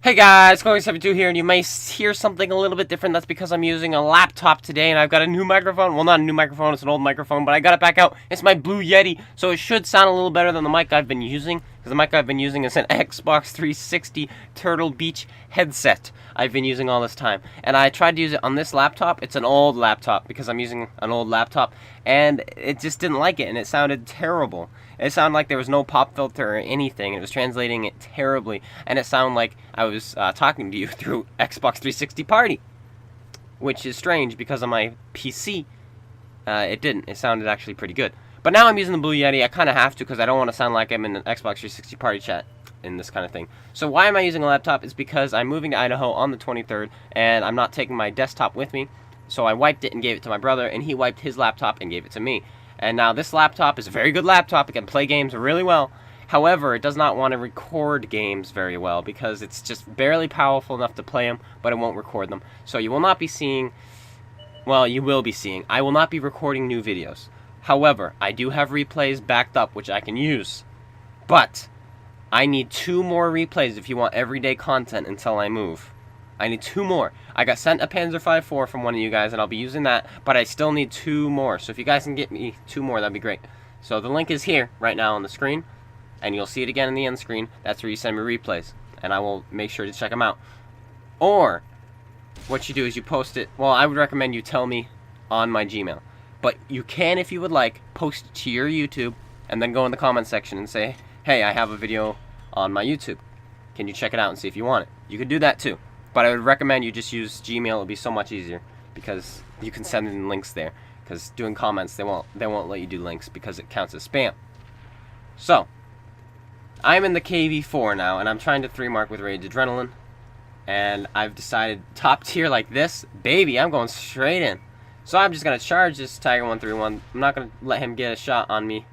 Hey guys, KV-4 here, and you may hear something a little bit different. That's because I'm using a laptop today, and I've got a new microphone. Well, not a new microphone, it's an old microphone, but I got it back out. It's my Blue Yeti, so it should sound a little better than the mic I've been using, because the mic I've been using is an Xbox 360 Turtle Beach headset I've been using all this time. And I tried to use it on this laptop. It's an old laptop, because I'm using an old laptop, and it just didn't like it, and it sounded terrible. It sounded like there was no pop filter or anything. It was translating it terribly, and it sounded like I was talking to you through Xbox 360 Party, which is strange because on my PC, it didn't. It sounded actually pretty good. But now I'm using the Blue Yeti. I kind of have to because I don't want to sound like I'm in an Xbox 360 Party chat in this kind of thing. So why am I using a laptop? Is because I'm moving to Idaho on the 23rd, and I'm not taking my desktop with me. So I wiped it and gave it to my brother, and he wiped his laptop and gave it to me. And now this laptop is a very good laptop. It can play games really well. However, it does not want to record games very well because it's just barely powerful enough to play them, but it won't record them. So you will not be seeing, well, you will be seeing, I will not be recording new videos. However, I do have replays backed up, which I can use. But I need 2 more replays if you want everyday content until I move. I need 2 more. I got sent a Panzer V4 from one of you guys, and I'll be using that, but I still need 2 more. So if you guys can get me 2 more, that'd be great. So the link is here right now on the screen, and you'll see it again in the end screen. That's where you send me replays, and I will make sure to check them out. Or what you do is you post it. Well, I would recommend you tell me on my Gmail, but you can, if you would like, post it to your YouTube, and then go in the comment section and say, hey, I have a video on my YouTube. Can you check it out and see if you want it? You could do that too. But I would recommend you just use Gmail. It would be so much easier because you can send in links there. Because doing comments, they won't let you do links because it counts as spam. So I'm in the KV-4 now, and I'm trying to 3-mark with Rage Adrenaline. And I've decided top tier like this, baby, I'm going straight in. So I'm just gonna charge this Tiger 131. I'm not gonna let him get a shot on me.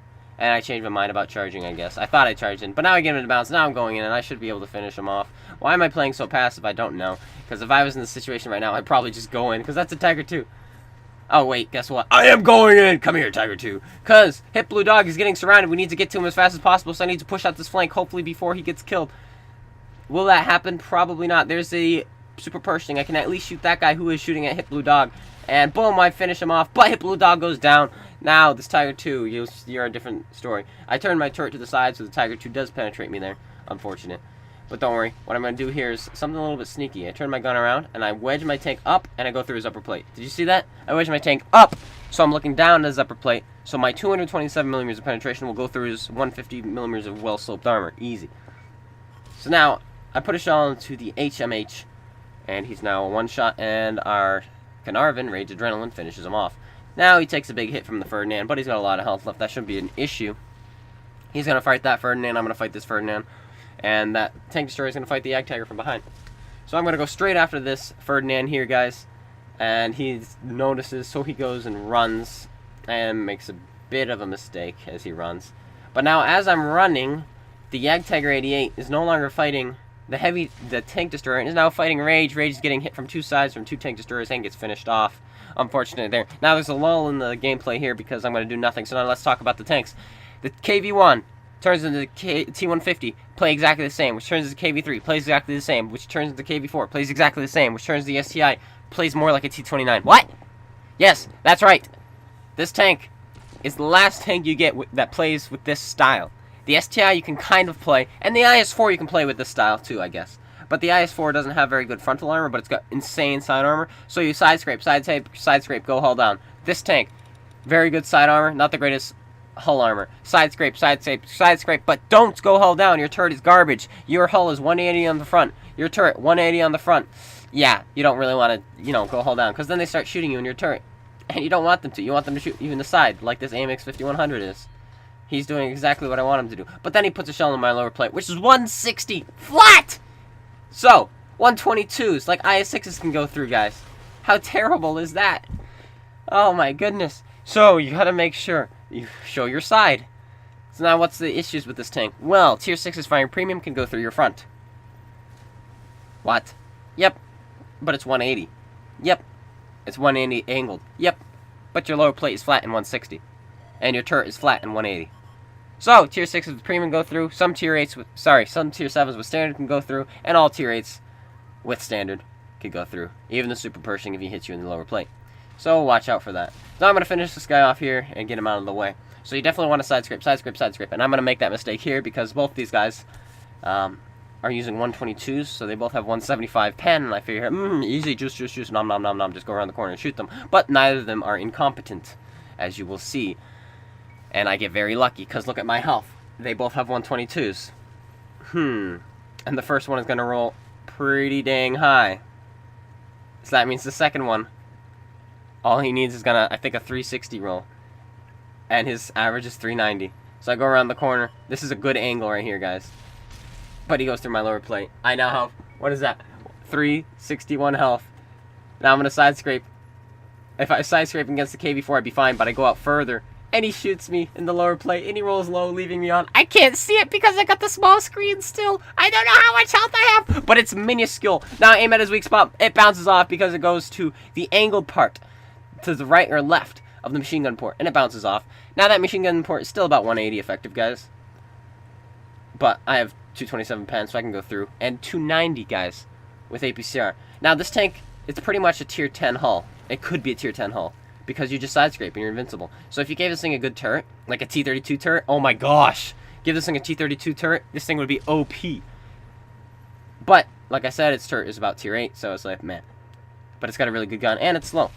And I changed my mind about charging, I guess. I thought I charged in, but now I get him to bounce. Now I'm going in, and I should be able to finish him off. Why am I playing so passive? I don't know. Because if I was in this situation right now, I'd probably just go in, because that's a Tiger 2. Oh, wait, guess what? I am going in! Come here, Tiger 2. Because Hit Blue Dog is getting surrounded. We need to get to him as fast as possible, so I need to push out this flank, hopefully before he gets killed. Will that happen? Probably not. There's a super Pershing. I can at least shoot that guy who is shooting at Hit Blue Dog. And boom, I finish him off, but Hit Blue Dog goes down. Now, this Tiger 2, you're a different story. I turned my turret to the side, so the Tiger 2 does penetrate me there. Unfortunate. But don't worry. What I'm going to do here is something a little bit sneaky. I turn my gun around, and I wedge my tank up, and I go through his upper plate. Did you see that? I wedge my tank up, so I'm looking down at his upper plate. So my 227mm of penetration will go through his 150mm of well-sloped armor. Easy. So now, I put a shell into the HMH, and he's now a one-shot, and our Carnarvon, Rage Adrenaline, finishes him off. Now he takes a big hit from the Ferdinand, but he's got a lot of health left. That shouldn't be an issue. He's going to fight that Ferdinand. I'm going to fight this Ferdinand. And that tank destroyer is going to fight the Ag Tiger from behind. So I'm going to go straight after this Ferdinand here, guys. And he notices, so he goes and runs. And makes a bit of a mistake as he runs. But now as I'm running, the Ag Tiger 88 is no longer fighting the tank destroyer, and is now fighting Rage. Rage is getting hit from 2 sides from 2 tank destroyers and gets finished off. Unfortunately there. Now there's a lull in the gameplay here because I'm going to do nothing. So now let's talk about the tanks. The KV-1 turns into the T-150, play exactly the same, which turns into KV-3, plays exactly the same, which turns into KV-4, plays exactly the same, which turns the STI, plays more like a T-29. What? Yes, that's right. This tank is the last tank you get that plays with this style. The STI you can kind of play, and the IS-4 you can play with this style too, I guess. But the IS-4 doesn't have very good frontal armor, but it's got insane side armor. So you side scrape, go hull down. This tank, very good side armor, not the greatest hull armor. Side scrape, but don't go hull down. Your turret is garbage. Your hull is 180 on the front. Your turret, 180 on the front. Yeah, you don't really want to, go hull down, because then they start shooting you in your turret. And you don't want them to. You want them to shoot you in the side, like this AMX 5100 is. He's doing exactly what I want him to do. But then he puts a shell in my lower plate, which is 160 flat! So, 122s, like IS-6s can go through, guys. How terrible is that? Oh my goodness. So, you gotta make sure you show your side. So now, what's the issues with this tank? Well, Tier 6's firing premium can go through your front. What? Yep. But it's 180. Yep. It's 180 angled. Yep. But your lower plate is flat in 160. And your turret is flat in 180. So, tier 6s with premium go through, some tier 7s with standard can go through, and all tier 8s with standard can go through. Even the super Pershing if he hits you in the lower plate. So, watch out for that. So, I'm going to finish this guy off here and get him out of the way. So, you definitely want to side scrape, and I'm going to make that mistake here because both these guys are using 122s, so they both have 175 pen, and I figure, easy, juice, nom, nom, nom, nom, just go around the corner and shoot them. But neither of them are incompetent, as you will see. And I get very lucky, because look at my health. They both have 122s. And the first one is going to roll pretty dang high. So that means the second one, all he needs is I think, a 360 roll. And his average is 390. So I go around the corner. This is a good angle right here, guys. But he goes through my lower plate. I now have, what is that? 361 health. Now I'm going to side scrape. If I side scrape against the KV-4, I'd be fine, but I go out further. And he shoots me in the lower plate, and he rolls low, leaving me on. I can't see it because I got the small screen still. I don't know how much health I have, but it's minuscule. Now I aim at his weak spot. It bounces off because it goes to the angled part, to the right or left of the machine gun port, and it bounces off. Now that machine gun port is still about 180 effective, guys. But I have 227 pen, so I can go through. And 290, guys, with APCR. Now this tank, it's pretty much a tier 10 hull. It could be a tier 10 hull. Because you just side scrape and you're invincible. So if you gave this thing a good turret, like a T-32 turret, oh my gosh, give this thing a T-32 turret, this thing would be OP. But, like I said, its turret is about tier 8, so it's like, man. But it's got a really good gun, and it's slow.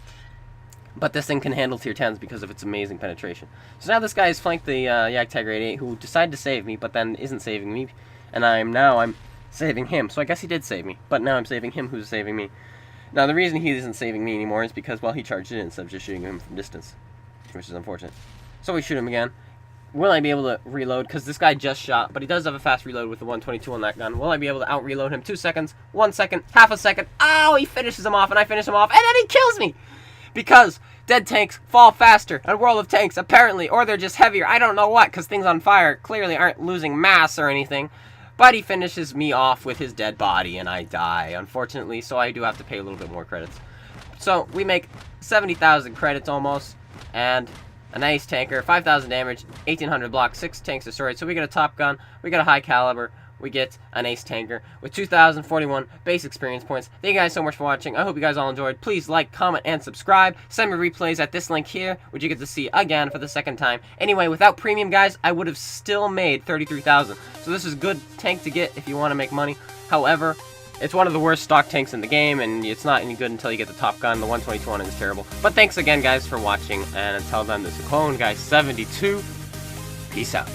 But this thing can handle tier 10s because of its amazing penetration. So now this guy has flanked the Yak Tiger 88, who decided to save me, but then isn't saving me. And I'm saving him. So I guess he did save me, but now I'm saving him who's saving me. Now, the reason he isn't saving me anymore is because, well, he charged it instead of just shooting him from distance, which is unfortunate. So we shoot him again. Will I be able to reload? Because this guy just shot, but he does have a fast reload with the 122 on that gun. Will I be able to out-reload him? 2 seconds, 1 second, half a second. Oh, he finishes him off, and I finish him off, and then he kills me! Because dead tanks fall faster in World of Tanks, apparently, or they're just heavier. I don't know what, because things on fire clearly aren't losing mass or anything. But he finishes me off with his dead body, and I die, unfortunately, so I do have to pay a little bit more credits. So, we make 70,000 credits almost, and a nice tanker, 5,000 damage, 1,800 block, 6 tanks destroyed. So we get a top gun, we get a high caliber, we get an ace tanker with 2,041 base experience points. Thank you guys so much for watching. I hope you guys all enjoyed. Please like, comment, and subscribe. Send me replays at this link here, which you get to see again for the second time. Anyway, without premium, guys, I would have still made 33,000. So this is a good tank to get if you want to make money. However, it's one of the worst stock tanks in the game, and it's not any good until you get the top gun. The 122 is terrible. But thanks again, guys, for watching. And until then, this is Clone Guy 72. Peace out.